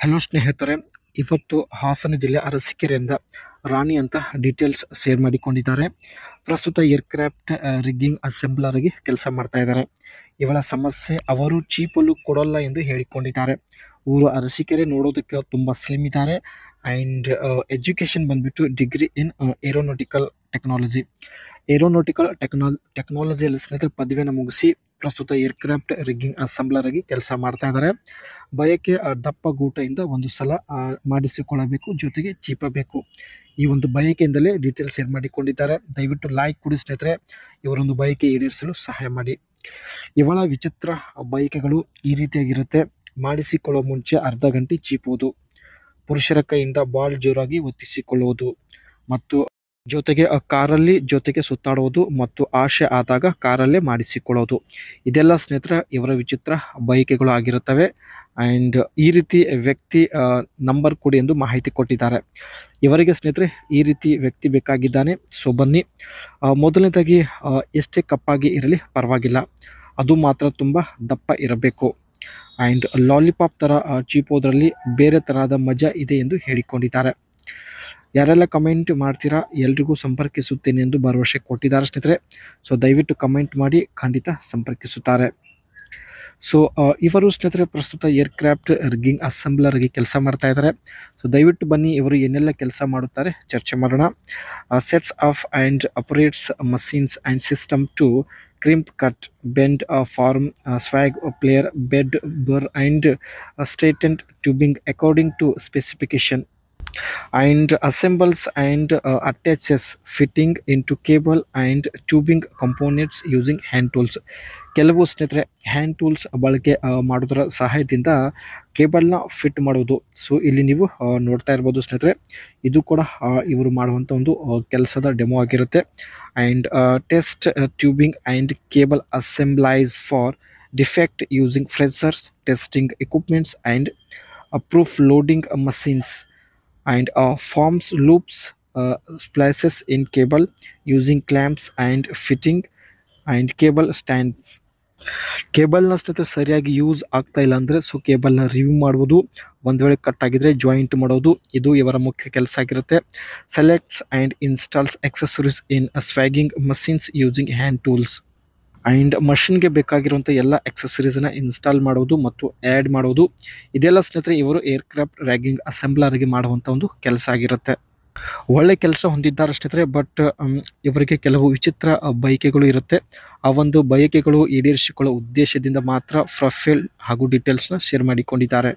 Hello ಸ್ನೇಹಿತರೆ, ಇವತ್ತು ಹಾಸನ ಜಿಲ್ಲೆ ಅರಸೀಕೆರೆಯಿಂದ ರಾಣಿ ಅಂತ ಡೀಟೇಲ್ಸ್ ಶೇರ್ ಮಾಡಿಕೊಂಡಿದ್ದಾರೆ. ಪ್ರಸ್ತುತ ಏರ್ಕ್ರಾಫ್ಟ್ ರಿಗ್ಗಿಂಗ್ ಅಸೆಂಬ್ಲರ್ ಆಗಿ ಕೆಲಸ ಮಾಡ್ತಾ ಇದ್ದಾರೆ. ಇವಳ ಸಮಸ್ಯೆ ಅವರು ಚೀಪಲ್ಲೂ ಕೊಡಲ್ಲ ಎಂದು ಹೇಳಿಕೊಂಡಿದ್ದಾರೆ. ಊರು ಅರಸೀಕೆರೆ, ನೋಡೋದಕ್ಕೆ ತುಂಬ ಸ್ಲಿಮ್ ಇದ್ದಾರೆ. ಆ್ಯಂಡ್ ಎಜುಕೇಷನ್ ಬಂದ್ಬಿಟ್ಟು ಡಿಗ್ರಿ ಇನ್ ಏರೋನಾಟಿಕಲ್ ಟೆಕ್ನಾಲಜಿ. ಟೆಕ್ನಾಲಜಿಯಲ್ಲಿ ಸ್ನೇಹಿತರೆ ಪದವಿಯನ್ನು ಮುಗಿಸಿ ಪ್ರಸ್ತುತ ಏರ್ಕ್ರಾಫ್ಟ್ ರಿಗ್ಗಿಂಗ್ ಅಸೆಂಬ್ಲರ್ ಆಗಿ ಕೆಲಸ ಮಾಡ್ತಾ ಇದ್ದಾರೆ. ಬಯಕೆ ದಪ್ಪ ಗೂಟದಿಂದ ಒಂದು ಸಲ ಮಾಡಿಸಿಕೊಳ್ಳಬೇಕು, ಜೊತೆಗೆ ಚೀಪಬೇಕು. ಈ ಒಂದು ಬಯಕೆಯಿಂದಲೇ ಡೀಟೇಲ್ಸ್ ಶೇರ್ ಮಾಡಿಕೊಂಡಿದ್ದಾರೆ. ದಯವಿಟ್ಟು ಲೈಕ್ ಕೊಡಿ ಸ್ನೇಹಿತರೆ, ಇವರೊಂದು ಬಯಕೆ ಈಡೇರಿಸಲು ಸಹಾಯ ಮಾಡಿ. ಇವಳ ವಿಚಿತ್ರ ಬಯಕೆಗಳು ಈ ರೀತಿಯಾಗಿರುತ್ತೆ. ಮಾಡಿಸಿಕೊಳ್ಳುವ ಮುಂಚೆ ಅರ್ಧ ಗಂಟೆ ಚೀಪುವುದು, ಪುರುಷರ ಕೈಯಿಂದ ಬಾಲ್ ಜೋರಾಗಿ ಒತ್ತಿಸಿಕೊಳ್ಳುವುದು, ಮತ್ತು ಜೊತೆಗೆ ಕಾರಲ್ಲಿ ಜೊತೆಗೆ ಸುತ್ತಾಡುವುದು, ಮತ್ತು ಆಸೆ ಆದಾಗ ಕಾರಲ್ಲೇ ಮಾಡಿಸಿಕೊಳ್ಳೋದು. ಇದೆಲ್ಲ ಸ್ನೇಹಿತರೆ ಇವರ ವಿಚಿತ್ರ ಬಯಕೆಗಳು ಆಗಿರುತ್ತವೆ. ಆ್ಯಂಡ್ ಈ ರೀತಿ ವ್ಯಕ್ತಿ ನಂಬರ್ ಕೊಡಿ ಎಂದು ಮಾಹಿತಿ ಕೊಟ್ಟಿದ್ದಾರೆ. ಇವರಿಗೆ ಸ್ನೇಹಿತರೆ ಈ ರೀತಿ ವ್ಯಕ್ತಿ ಬೇಕಾಗಿದ್ದಾನೆ. ಸೊ ಬನ್ನಿ, ಮೊದಲನೇದಾಗಿ ಎಷ್ಟೇ ಕಪ್ಪಾಗಿ ಇರಲಿ ಪರವಾಗಿಲ್ಲ, ಅದು ಮಾತ್ರ ತುಂಬ ದಪ್ಪ ಇರಬೇಕು. ಆ್ಯಂಡ್ ಲಾಲಿಪಾಪ್ ಥರ ಚೀಪೋದ್ರಲ್ಲಿ ಬೇರೆ ತರಹದ ಮಜಾ ಇದೆ ಎಂದು ಹೇಳಿಕೊಂಡಿದ್ದಾರೆ. ಯಾರೆಲ್ಲ ಕಮೆಂಟ್ ಮಾಡ್ತೀರಾ ಎಲ್ರಿಗೂ ಸಂಪರ್ಕಿಸುತ್ತೇನೆ ಎಂದು ಭರವಸೆ ಕೊಟ್ಟಿದ್ದಾರೆ ಸ್ನೇಹಿತರೆ. ಸೊ ದಯವಿಟ್ಟು ಕಮೆಂಟ್ ಮಾಡಿ, ಖಂಡಿತ ಸಂಪರ್ಕಿಸುತ್ತಾರೆ. ಸೊ ಇವರು ಸ್ನೇಹಿತರೆ ಪ್ರಸ್ತುತ ಏರ್ಕ್ರಾಫ್ಟ್ ರಿಗ್ಗಿಂಗ್ ಅಸೆಂಬ್ಲರ್ ಆಗಿ ಕೆಲಸ ಮಾಡ್ತಾ ಇದ್ದಾರೆ. ಸೊ ದಯವಿಟ್ಟು ಬನ್ನಿ, ಇವರು ಏನೆಲ್ಲ ಕೆಲಸ ಮಾಡುತ್ತಾರೆ ಚರ್ಚೆ ಮಾಡೋಣ. Sets of and operates machines and system to crimp, cut, bend, form, swag, player, bed, burr, and straightened tubing according to specification, and assembles and attaches fitting into cable and tubing components using hand tools. ಕೆಲವು ಸ್ನೇಹಿತರೆ hand tools ಬಳಕೆ ಮಾಡೋದರ ಸಹಾಯದಿಂದ ಕೇಬಲ್ನ fit ಮಾಡೋದು. So ಇಲ್ಲಿ ನೀವು ನೋಡ್ತಾ ಇರ್ಬೋದು ಸ್ನೇಹಿತರೆ, ಇದು ಕೂಡ ಇವರು ಮಾಡುವಂಥ ಒಂದು ಕೆಲಸದ ಡೆಮೋ ಆಗಿರುತ್ತೆ. And test tubing and cable assemblies for defect using pressure testing equipments and proof loading machines, and forms loops, splices in cable using clamps and fitting and cable stands. ಕೇಬಲ್ನ ಸ್ನೇಹಿತರೆ ಸರಿಯಾಗಿ ಯೂಸ್ ಆಗ್ತಾ ಇಲ್ಲ ಅಂದರೆ so ಕೇಬಲ್ನ review ಮಾಡುವುದು, ಒಂದು ವೇಳೆ cut ಆಗಿದ್ರೆ joint ಮಾಡೋದು, ಇದು ಇವರ ಮುಖ್ಯ ಕೆಲಸ ಆಗಿರುತ್ತೆ. Selects and installs accessories in swaging machines using hand tools. And ಮಷಿನ್ಗೆ ಬೇಕಾಗಿರುವಂಥ ಎಲ್ಲ ಎಕ್ಸೆಸರೀಸನ್ನ ಇನ್ಸ್ಟಾಲ್ ಮಾಡೋದು ಮತ್ತು ಆ್ಯಡ್ ಮಾಡೋದು, ಇದೆಲ್ಲ ಸ್ನೇಹಿತರೆ ಇವರು ಏರ್ಕ್ರಾಫ್ಟ್ ರ್ಯಾಗಿಂಗ್ ಅಸೆಂಬ್ಲರ್ ಆಗಿ ಮಾಡುವಂಥ ಒಂದು ಕೆಲಸ ಆಗಿರುತ್ತೆ. ಒಳ್ಳೆ ಕೆಲಸ ಹೊಂದಿದ್ದಾರೆ ಸ್ನೇಹಿತರೆ. ಬಟ್ ಇವರಿಗೆ ಕೆಲವು ವಿಚಿತ್ರ ಬಯಕೆಗಳು ಇರುತ್ತೆ. ಆ ಒಂದು ಬಯಕೆಗಳು ಈಡೇರಿಸಿಕೊಳ್ಳುವ ಉದ್ದೇಶದಿಂದ ಮಾತ್ರ ಪ್ರೊಫೈಲ್ ಹಾಗೂ ಡೀಟೇಲ್ಸ್ನ ಶೇರ್ ಮಾಡಿಕೊಂಡಿದ್ದಾರೆ.